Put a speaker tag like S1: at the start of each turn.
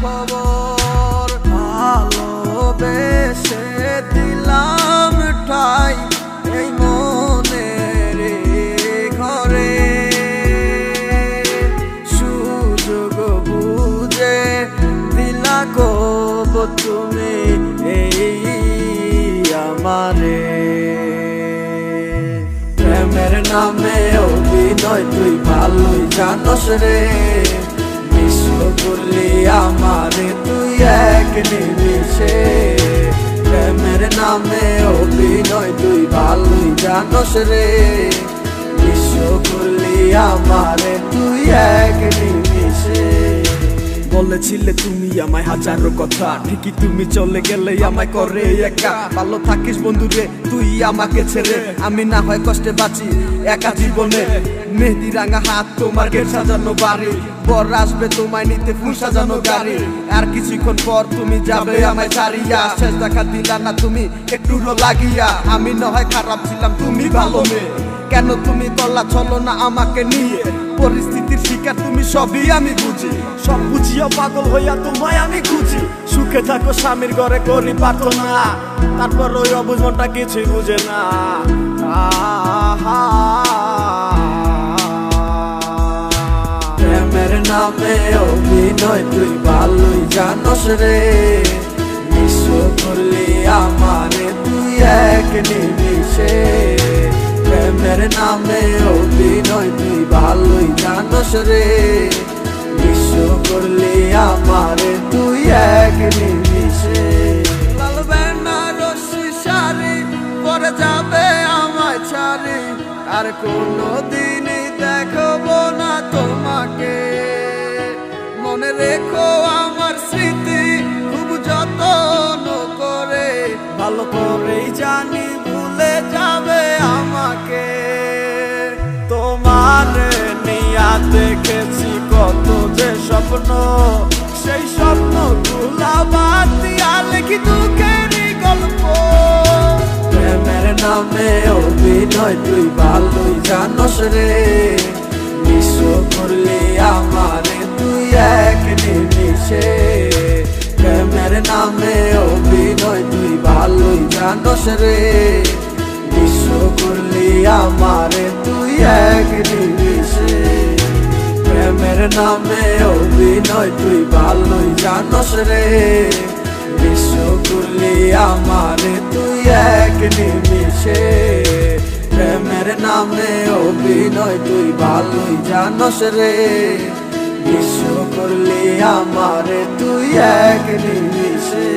S1: খবর। ভালোবেসে দিলাম ঠাই এই মনের ঘরে, সুযোগ বুঝে দিলা কব তুমি এই আমারে। প্রেমের নামে অভিনয় তুই ভালোই জানোস রে, বিশ্ব করলি আমারে তুই এক নিমিষে। প্রেমের নামে অভিনয় তুই ভালোই জানোস রে, বিশ্ব করলি আমারে তুই এক নিমিষে।
S2: বলেছিলে তুমি আমায় হাজারো কথা, ঠিকই তুমি চলে গেলে আমায় করে একা। ভালো থাকিস বন্ধু রে তুই আমাকে ছেড়ে, আমি না হয় কষ্টে বাঁচি একা জীবনে। মেহেদি রাঙা হাত তোমার গেট সাজানো বাড়ি, বর আসবে তোমায় নিতে ফুল সাজানো গাড়ি। আর কিছুক্ষণ পর তুমি যাবে আমায় ছাড়িয়া, শেষ দেখা দিলা না তুমি একটু লাগিয়া। আমি না হয় খারাপ ছিলাম তুমি ভালো মেয়ে, কেন তুমি করলা চলো না আমাকে নিয়ে। পরিস্থিতির শিকার তুমি সবই আমি বুঝি, সব বুঝিয়া পাগল হইয়া তোমায় আমি খুঁজি। সুখে থাকো স্বামীর ঘরে করি পাতো না, তারপর ওই অবুঝ মনটা কিছুই বুঝে না।
S1: প্রেমের নামে অভিনয় তুই ভালোই জানোস রে, বিশ্ব করলি আমারে তুই এক নিমিষে। প্রেমের নামে অভিনয় তুই ভালোই জানোস রে, বিশ্ব করলি আমারে তুই এক নিমিষে। লাল বেনারসি শাড়ি পরে যাবে আমায় ছাড়ি, আর কোনোদিনই দেখবো না তোমাকে। মনে রেখো আমার স্মৃতি খুব যত্ন করে,
S2: ভালো করেই জানি ভুলে যাবে আমাকে। তোমার নিয়া দেখেছি কত যে স্বপ্ন, সেই স্বপ্ন গুলা বাদ দিয়া লিখি দুঃখেরই গল্প।
S1: প্রেমের নামে অভিনয় তুই ভালোই জানোস রে, বিশ্ব করলি আমারে তুই এক নিমিষে। প্রেমের নামে অভিনয় তুই ভালোই জানোস রে, বিশ্ব করলি আমারে তুই এক নিমিষে। প্রেমের নামে অভিনয় তুই ভালোই জানোস রে, বিশ্ব করলি আমারে তুই এক নিমিষে। প্রেমের নামে অভিনয় তুই ভালোই জানোস রে, বিশ্ব করলি আমারে তুই এক নিমিষে।